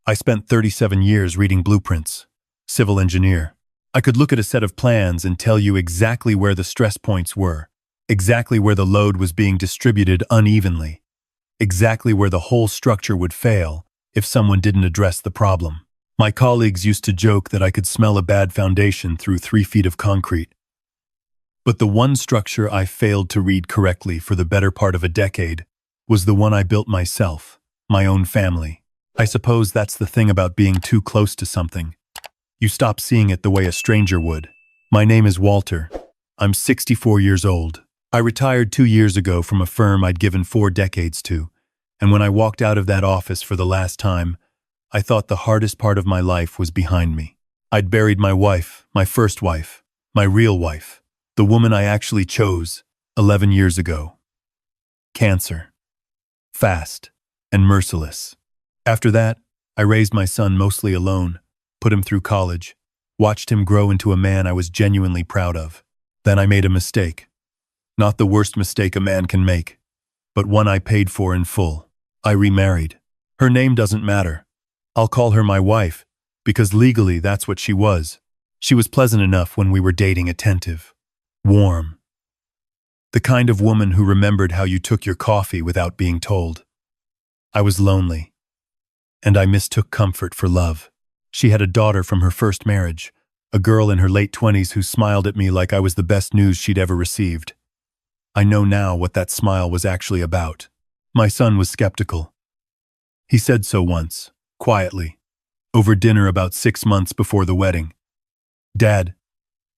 I spent 37 years reading blueprints. Civil engineer. I could look at a set of plans and tell you exactly where the stress points were, exactly where the load was being distributed unevenly, exactly where the whole structure would fail if someone didn't address the problem. My colleagues used to joke that I could smell a bad foundation through 3 feet of concrete. But the one structure I failed to read correctly for the better part of a decade was the one I built myself, my own family. I suppose that's the thing about being too close to something. You stop seeing it the way a stranger would. My name is Walter. I'm 64 years old. I retired 2 years ago from a firm I'd given 4 decades to, and when I walked out of that office for the last time, I thought the hardest part of my life was behind me. I'd buried my wife, my first wife, my real wife, the woman I actually chose 11 years ago. Cancer. Fast and merciless. After that, I raised my son mostly alone, put him through college, watched him grow into a man I was genuinely proud of. Then I made a mistake. Not the worst mistake a man can make, but one I paid for in full. I remarried. Her name doesn't matter. I'll call her my wife, because legally that's what she was. She was pleasant enough when we were dating, attentive, warm. The kind of woman who remembered how you took your coffee without being told. I was lonely, and I mistook comfort for love. She had a daughter from her first marriage, a girl in her late 20s who smiled at me like I was the best news she'd ever received. I know now what that smile was actually about. My son was skeptical. He said so once, quietly, over dinner about 6 months before the wedding. "Dad,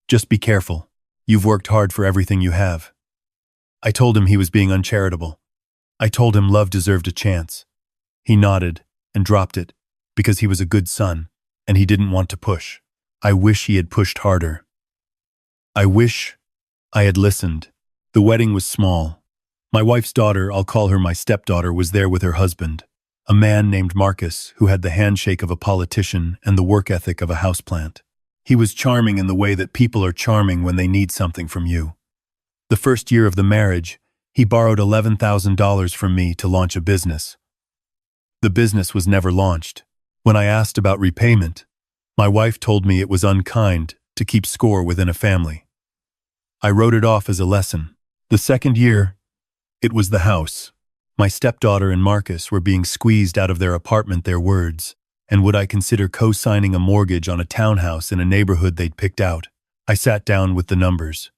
just be careful. You've worked hard for everything you have." I told him he was being uncharitable. I told him love deserved a chance. He nodded and dropped it because he was a good son and he didn't want to push. I wish he had pushed harder. I wish I had listened. The wedding was small. My wife's daughter, I'll call her my stepdaughter, was there with her husband, a man named Marcus who had the handshake of a politician and the work ethic of a houseplant. He was charming in the way that people are charming when they need something from you. The first year of the marriage, he borrowed $11,000 from me to launch a business. The business was never launched. When I asked about repayment, my wife told me it was unkind to keep score within a family. I wrote it off as a lesson. The second year, it was the house. My stepdaughter and Marcus were being squeezed out of their apartment, their words, and would I consider co-signing a mortgage on a townhouse in a neighborhood they'd picked out? I sat down with the numbers.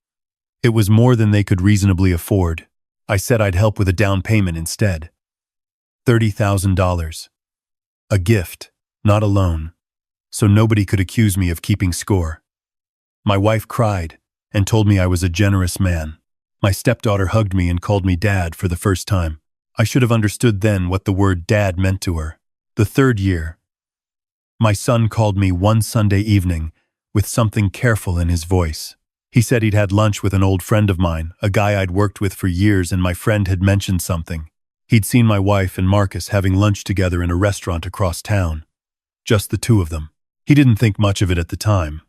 It was more than they could reasonably afford. I said I'd help with a down payment instead. $30,000. A gift, not a loan, so nobody could accuse me of keeping score. My wife cried and told me I was a generous man. My stepdaughter hugged me and called me Dad for the first time. I should have understood then what the word Dad meant to her. The third year, my son called me one Sunday evening with something careful in his voice. He said he'd had lunch with an old friend of mine, a guy I'd worked with for years, and my friend had mentioned something. He'd seen my wife and Marcus having lunch together in a restaurant across town. Just the two of them. He didn't think much of it at the time.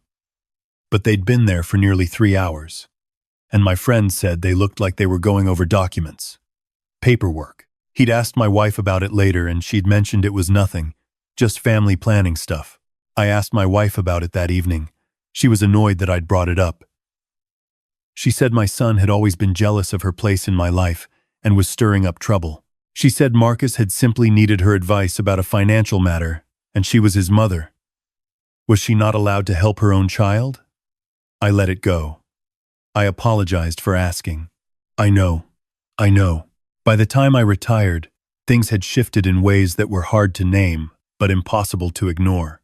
But they'd been there for nearly 3 hours. And my friend said they looked like they were going over documents. Paperwork. He'd asked my wife about it later and she'd mentioned it was nothing, just family planning stuff. I asked my wife about it that evening. She was annoyed that I'd brought it up. She said my son had always been jealous of her place in my life and was stirring up trouble. She said Marcus had simply needed her advice about a financial matter, and she was his mother. Was she not allowed to help her own child? I let it go. I apologized for asking. I know. By the time I retired, things had shifted in ways that were hard to name, but impossible to ignore.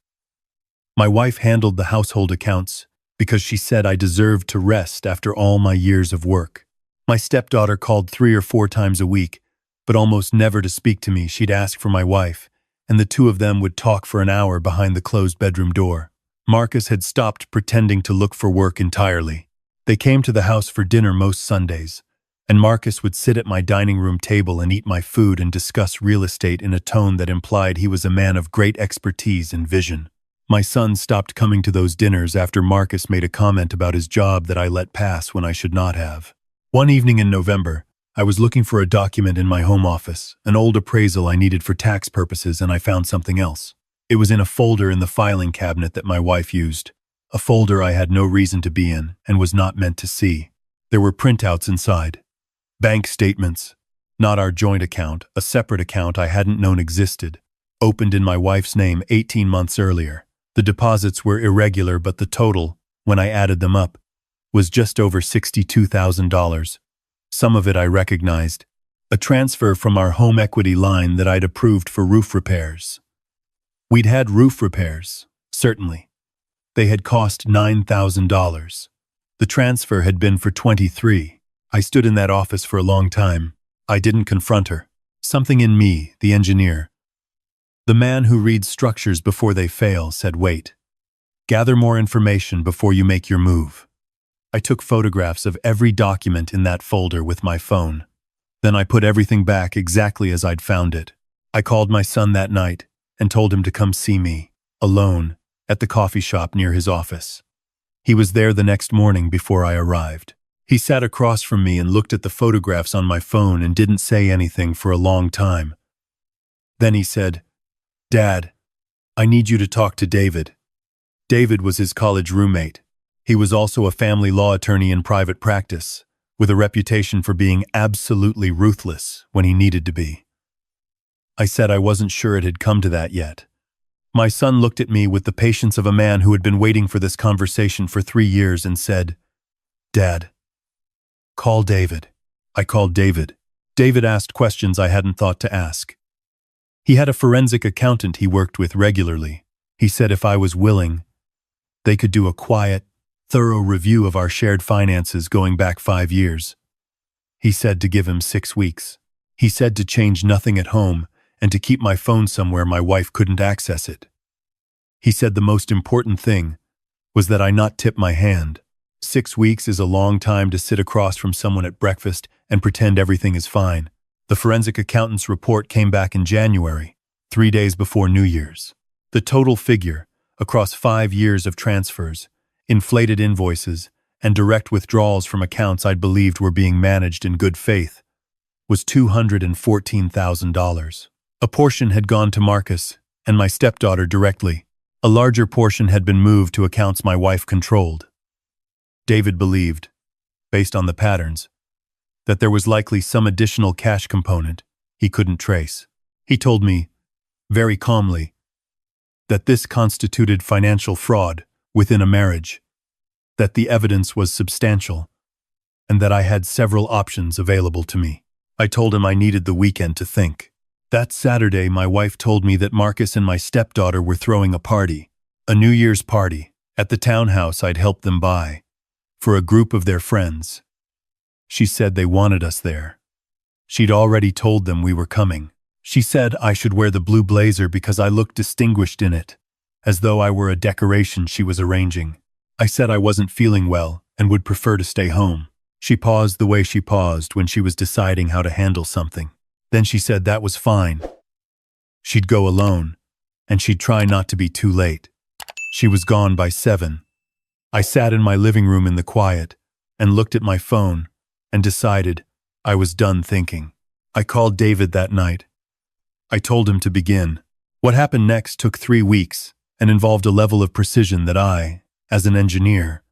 My wife handled the household accounts because she said I deserved to rest after all my years of work. My stepdaughter called 3 or 4 times a week, but almost never to speak to me. She'd ask for my wife, and the two of them would talk for an hour behind the closed bedroom door. Marcus had stopped pretending to look for work entirely. They came to the house for dinner most Sundays, and Marcus would sit at my dining room table and eat my food and discuss real estate in a tone that implied he was a man of great expertise and vision. My son stopped coming to those dinners after Marcus made a comment about his job that I let pass when I should not have. One evening in November, I was looking for a document in my home office, an old appraisal I needed for tax purposes, and I found something else. It was in a folder in the filing cabinet that my wife used, a folder I had no reason to be in and was not meant to see. There were printouts inside. Bank statements, not our joint account, a separate account I hadn't known existed, opened in my wife's name 18 months earlier. The deposits were irregular, but the total, when I added them up, was just over $62,000. Some of it I recognized, a transfer from our home equity line that I'd approved for roof repairs. We'd had roof repairs, certainly. They had cost $9,000. The transfer had been for $23,000. I stood in that office for a long time. I didn't confront her. Something in me, the engineer, the man who reads structures before they fail, said, "Wait. Gather more information before you make your move." I took photographs of every document in that folder with my phone. Then I put everything back exactly as I'd found it. I called my son that night and told him to come see me, alone, at the coffee shop near his office. He was there the next morning before I arrived. He sat across from me and looked at the photographs on my phone and didn't say anything for a long time. Then he said, "Dad, I need you to talk to David." David was his college roommate. He was also a family law attorney in private practice, with a reputation for being absolutely ruthless when he needed to be. I said I wasn't sure it had come to that yet. My son looked at me with the patience of a man who had been waiting for this conversation for 3 years and said, "Dad, call David." I called David. David asked questions I hadn't thought to ask. He had a forensic accountant he worked with regularly. He said if I was willing, they could do a quiet, thorough review of our shared finances going back 5 years. He said to give him 6 weeks. He said to change nothing at home and to keep my phone somewhere my wife couldn't access it. He said the most important thing was that I not tip my hand. 6 weeks is a long time to sit across from someone at breakfast and pretend everything is fine. The forensic accountant's report came back in January, 3 days before New Year's. The total figure, across 5 years of transfers, inflated invoices, and direct withdrawals from accounts I'd believed were being managed in good faith, was $214,000. A portion had gone to Marcus and my stepdaughter directly. A larger portion had been moved to accounts my wife controlled. David believed, based on the patterns, that there was likely some additional cash component he couldn't trace. He told me, very calmly, that this constituted financial fraud within a marriage, that the evidence was substantial, and that I had several options available to me. I told him I needed the weekend to think. That Saturday, my wife told me that Marcus and my stepdaughter were throwing a party, a New Year's party, at the townhouse I'd helped them buy, for a group of their friends. She said they wanted us there. She'd already told them we were coming. She said I should wear the blue blazer because I looked distinguished in it, as though I were a decoration she was arranging. I said I wasn't feeling well and would prefer to stay home. She paused the way she paused when she was deciding how to handle something. Then she said that was fine. She'd go alone, and she'd try not to be too late. She was gone by 7. I sat in my living room in the quiet and looked at my phone and decided I was done thinking. I called David that night. I told him to begin. What happened next took 3 weeks and involved a level of precision that I, as an engineer,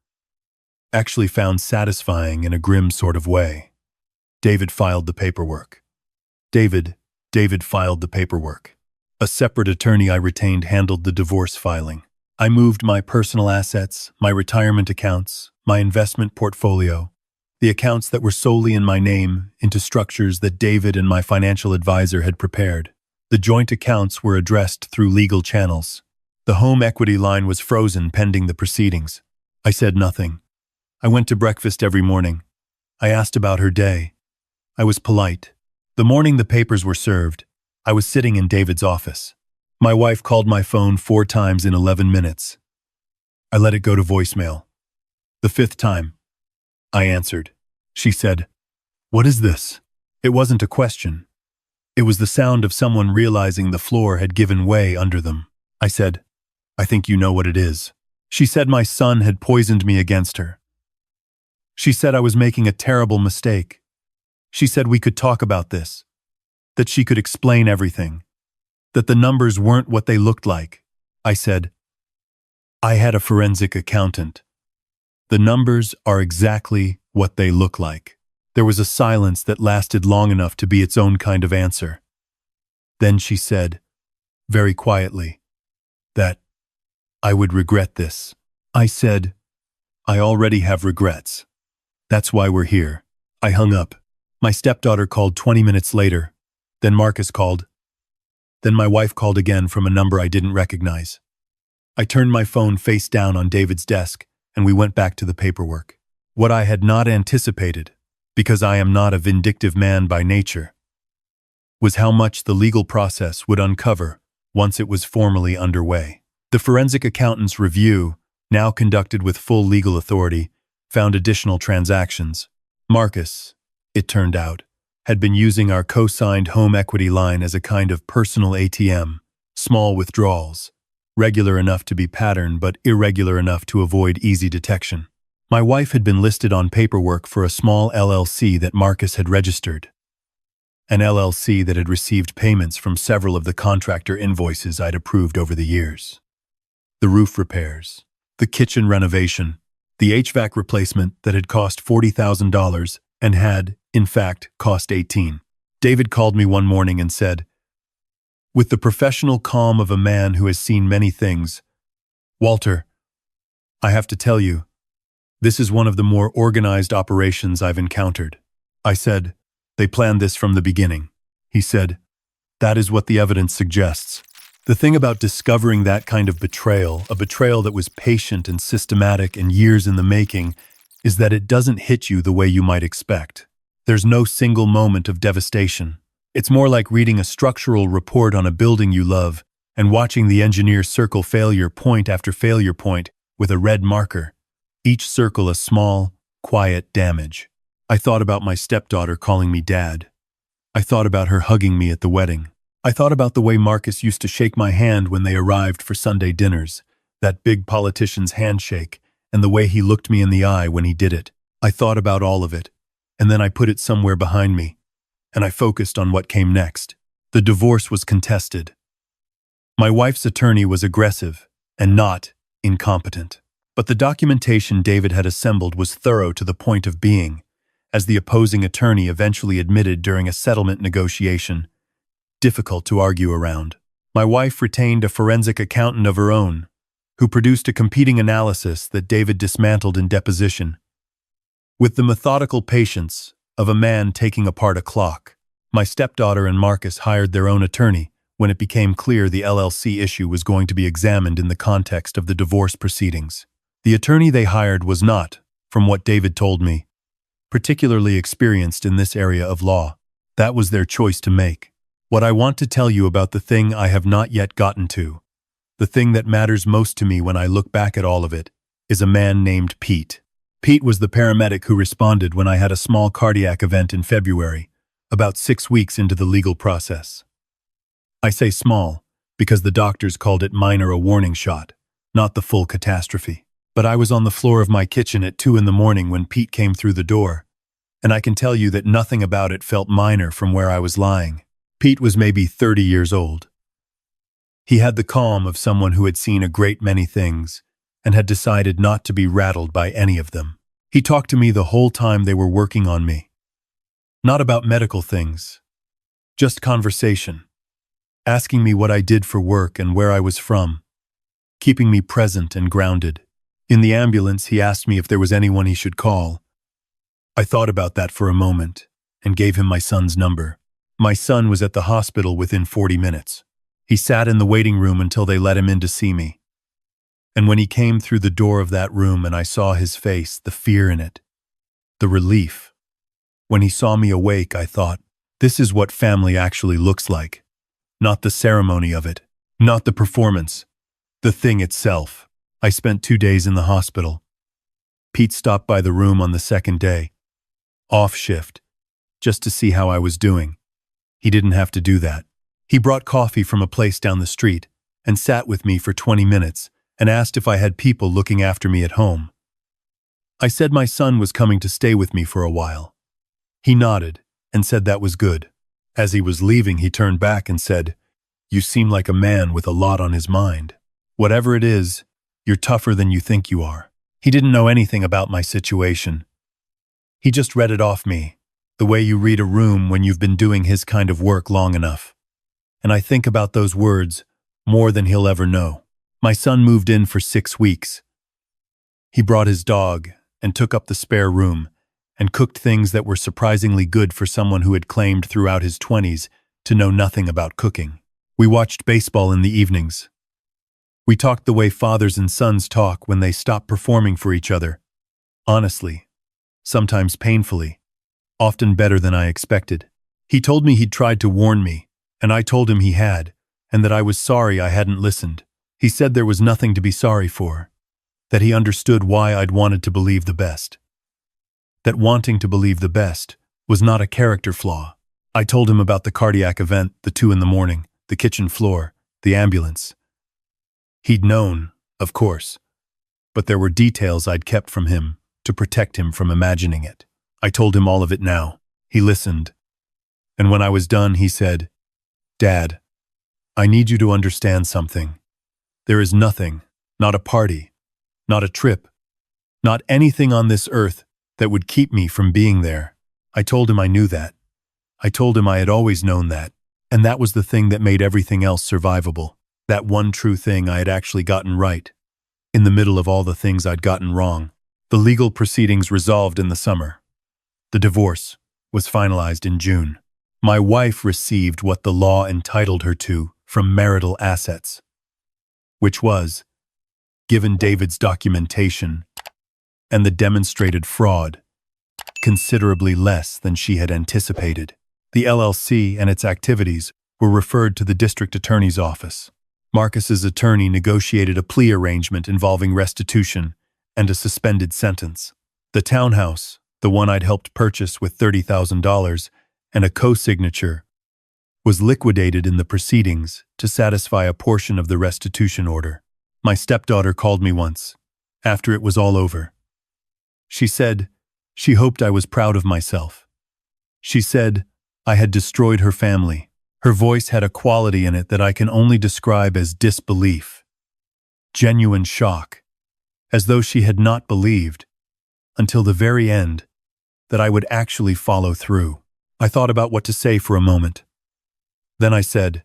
actually found satisfying in a grim sort of way. David filed the paperwork. David filed the paperwork. A separate attorney I retained handled the divorce filing. I moved my personal assets, my retirement accounts, my investment portfolio, the accounts that were solely in my name, into structures that David and my financial advisor had prepared. The joint accounts were addressed through legal channels. The home equity line was frozen pending the proceedings. I said nothing. I went to breakfast every morning. I asked about her day. I was polite. The morning the papers were served, I was sitting in David's office. My wife called my phone 4 times in 11 minutes. I let it go to voicemail. The 5th time, I answered. She said, "What is this?" It wasn't a question. It was the sound of someone realizing the floor had given way under them. I said, "I think you know what it is." She said my son had poisoned me against her. She said I was making a terrible mistake. She said we could talk about this, that she could explain everything, that the numbers weren't what they looked like, I said, I had a forensic accountant. The numbers are exactly what they look like. There was a silence that lasted long enough to be its own kind of answer. Then she said, very quietly, that I would regret this. I said, I already have regrets. That's why we're here. I hung up. My stepdaughter called 20 minutes later. Then Marcus called. Then my wife called again from a number I didn't recognize. I turned my phone face down on David's desk, and we went back to the paperwork. What I had not anticipated, because I am not a vindictive man by nature, was how much the legal process would uncover once it was formally underway. The forensic accountant's review, now conducted with full legal authority, found additional transactions. Marcus, it turned out, had been using our co-signed home equity line as a kind of personal ATM, small withdrawals, regular enough to be pattern but irregular enough to avoid easy detection. My wife had been listed on paperwork for a small LLC that Marcus had registered, an LLC that had received payments from several of the contractor invoices I'd approved over the years. The roof repairs, the kitchen renovation, the HVAC replacement that had cost $40,000 and had, in fact, cost $18,000. David called me one morning and said, with the professional calm of a man who has seen many things, Walter, I have to tell you, this is one of the more organized operations I've encountered. I said, they planned this from the beginning. He said, that is what the evidence suggests. The thing about discovering that kind of betrayal, a betrayal that was patient and systematic and years in the making, is that it doesn't hit you the way you might expect. There's no single moment of devastation. It's more like reading a structural report on a building you love and watching the engineer circle failure point after failure point with a red marker, each circle a small, quiet damage. I thought about my stepdaughter calling me Dad. I thought about her hugging me at the wedding. I thought about the way Marcus used to shake my hand when they arrived for Sunday dinners, that big politician's handshake, and the way he looked me in the eye when he did it. I thought about all of it, and then I put it somewhere behind me, and I focused on what came next. The divorce was contested. My wife's attorney was aggressive and not incompetent. But the documentation David had assembled was thorough to the point of being, as the opposing attorney eventually admitted during a settlement negotiation, difficult to argue around. My wife retained a forensic accountant of her own, who produced a competing analysis that David dismantled in deposition. With the methodical patience of a man taking apart a clock, my stepdaughter and Marcus hired their own attorney when it became clear the LLC issue was going to be examined in the context of the divorce proceedings. The attorney they hired was not, from what David told me, particularly experienced in this area of law. That was their choice to make. What I want to tell you about the thing I have not yet gotten to, the thing that matters most to me when I look back at all of it, is a man named Pete. Pete was the paramedic who responded when I had a small cardiac event in February, about 6 weeks into the legal process. I say small because the doctors called it minor, a warning shot, not the full catastrophe. But I was on the floor of my kitchen at 2 a.m. when Pete came through the door, and I can tell you that nothing about it felt minor from where I was lying. Pete was maybe 30 years old. He had the calm of someone who had seen a great many things and had decided not to be rattled by any of them. He talked to me the whole time they were working on me. Not about medical things, just conversation, asking me what I did for work and where I was from, keeping me present and grounded. In the ambulance, he asked me if there was anyone he should call. I thought about that for a moment and gave him my son's number. My son was at the hospital within 40 minutes. He sat in the waiting room until they let him in to see me. And when he came through the door of that room and I saw his face, the fear in it, the relief. When he saw me awake, I thought, this is what family actually looks like. Not the ceremony of it, not the performance, the thing itself. I spent 2 days in the hospital. Pete stopped by the room on the second day, off shift, just to see how I was doing. He didn't have to do that. He brought coffee from a place down the street and sat with me for 20 minutes and asked if I had people looking after me at home. I said my son was coming to stay with me for a while. He nodded and said that was good. As he was leaving, he turned back and said, "You seem like a man with a lot on his mind." Whatever it is, you're tougher than you think you are. He didn't know anything about my situation. He just read it off me, the way you read a room when you've been doing his kind of work long enough. And I think about those words more than he'll ever know. My son moved in for 6 weeks. He brought his dog and took up the spare room and cooked things that were surprisingly good for someone who had claimed throughout his 20s to know nothing about cooking. We watched baseball in the evenings. We talked the way fathers and sons talk when they stop performing for each other. Honestly, sometimes painfully, often better than I expected. He told me he'd tried to warn me, and I told him he had, and that I was sorry I hadn't listened. He said there was nothing to be sorry for, that he understood why I'd wanted to believe the best. That wanting to believe the best was not a character flaw. I told him about the cardiac event, the 2 a.m, the kitchen floor, the ambulance. He'd known, of course, but there were details I'd kept from him to protect him from imagining it. I told him all of it now. He listened. And when I was done, he said, "Dad, I need you to understand something. There is nothing, not a party, not a trip, not anything on this earth that would keep me from being there." I told him I knew that. I told him I had always known that, and that was the thing that made everything else survivable. That one true thing I had actually gotten right, in the middle of all the things I'd gotten wrong. The legal proceedings resolved in the summer. The divorce was finalized in June. My wife received what the law entitled her to from marital assets, which was, given David's documentation and the demonstrated fraud, considerably less than she had anticipated. The LLC and its activities were referred to the district attorney's office. Marcus's attorney negotiated a plea arrangement involving restitution and a suspended sentence. The townhouse, the one I'd helped purchase with $30,000 and a co-signature, was liquidated in the proceedings to satisfy a portion of the restitution order. My stepdaughter called me once, after it was all over. She said she hoped I was proud of myself. She said I had destroyed her family. Her voice had a quality in it that I can only describe as disbelief, genuine shock, as though she had not believed, until the very end, that I would actually follow through. I thought about what to say for a moment. Then I said,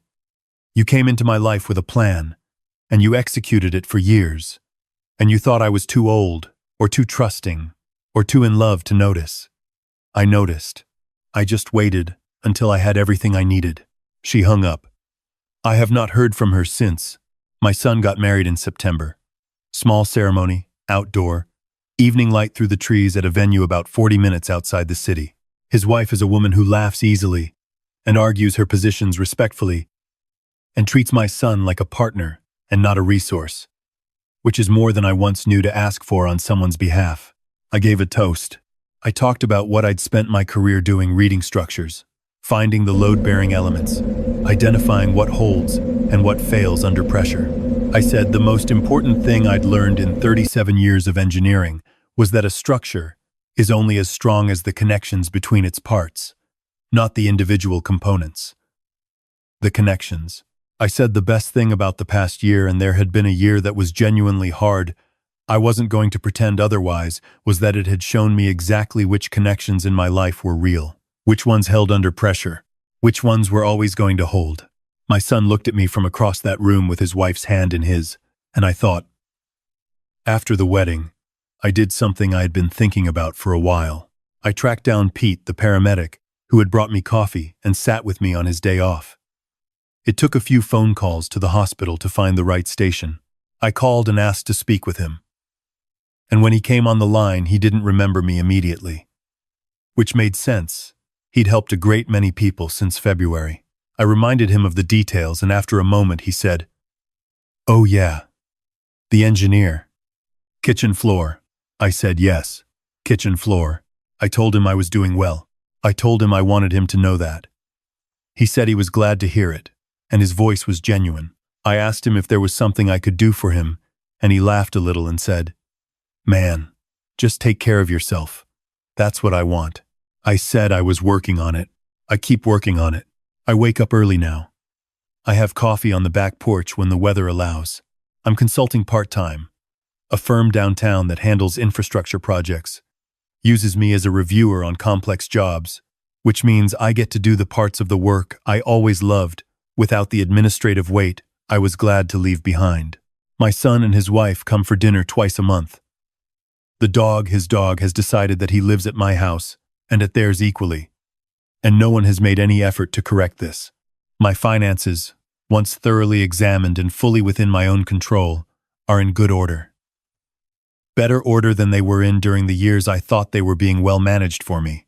"You came into my life with a plan, and you executed it for years, and you thought I was too old, or too trusting, or too in love to notice. I noticed. I just waited until I had everything I needed." She hung up. I have not heard from her since. My son got married in September. Small ceremony, outdoor, evening light through the trees at a venue about 40 minutes outside the city. His wife is a woman who laughs easily and argues her positions respectfully and treats my son like a partner and not a resource, which is more than I once knew to ask for on someone's behalf. I gave a toast. I talked about what I'd spent my career doing, reading structures, finding the load-bearing elements, identifying what holds and what fails under pressure. I said the most important thing I'd learned in 37 years of engineering was that a structure is only as strong as the connections between its parts, not the individual components. The connections. I said the best thing about the past year, and there had been a year that was genuinely hard, I wasn't going to pretend otherwise, was that it had shown me exactly which connections in my life were real, which ones held under pressure, which ones were always going to hold. My son looked at me from across that room with his wife's hand in his, and I thought, after the wedding, I did something I had been thinking about for a while. I tracked down Pete, the paramedic, who had brought me coffee and sat with me on his day off. It took a few phone calls to the hospital to find the right station. I called and asked to speak with him. And when he came on the line, he didn't remember me immediately. Which made sense. He'd helped a great many people since February. I reminded him of the details, and after a moment he said, "Oh yeah, the engineer. Kitchen floor." I said yes, kitchen floor. I told him I was doing well. I told him I wanted him to know that. He said he was glad to hear it, and his voice was genuine. I asked him if there was something I could do for him, and he laughed a little and said, "Man, just take care of yourself. That's what I want." I said I was working on it. I keep working on it. I wake up early now. I have coffee on the back porch when the weather allows. I'm consulting part-time. A firm downtown that handles infrastructure projects uses me as a reviewer on complex jobs, which means I get to do the parts of the work I always loved without the administrative weight I was glad to leave behind. My son and his wife come for dinner twice a month. His dog, has decided that he lives at my house and at theirs equally, and no one has made any effort to correct this. My finances, once thoroughly examined and fully within my own control, are in good order. Better order than they were in during the years I thought they were being well managed for me.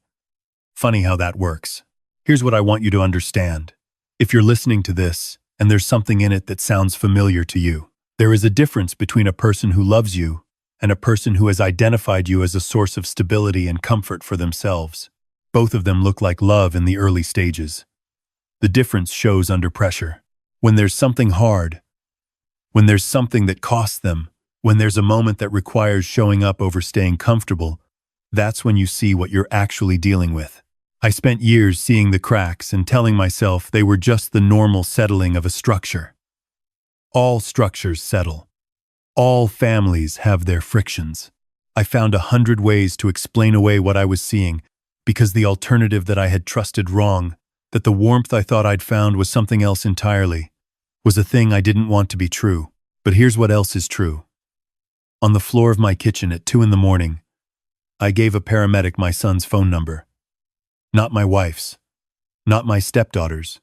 Funny how that works. Here's what I want you to understand. If you're listening to this, and there's something in it that sounds familiar to you, there is a difference between a person who loves you and a person who has identified you as a source of stability and comfort for themselves. Both of them look like love in the early stages. The difference shows under pressure. When there's something hard, when there's something that costs them, when there's a moment that requires showing up over staying comfortable, that's when you see what you're actually dealing with. I spent years seeing the cracks and telling myself they were just the normal settling of a structure. All structures settle. All families have their frictions. I found 100 ways to explain away what I was seeing because the alternative that I had trusted wrong, that the warmth I thought I'd found was something else entirely, was a thing I didn't want to be true. But here's what else is true. On the floor of my kitchen at 2 a.m, I gave a paramedic my son's phone number. Not my wife's, not my stepdaughter's,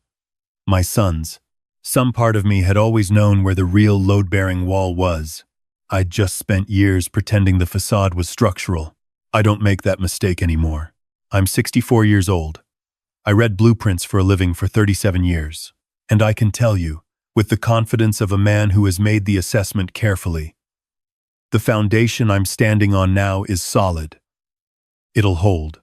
my son's. Some part of me had always known where the real load-bearing wall was. I'd just spent years pretending the facade was structural. I don't make that mistake anymore. I'm 64 years old. I read blueprints for a living for 37 years. And I can tell you, with the confidence of a man who has made the assessment carefully, the foundation I'm standing on now is solid. It'll hold.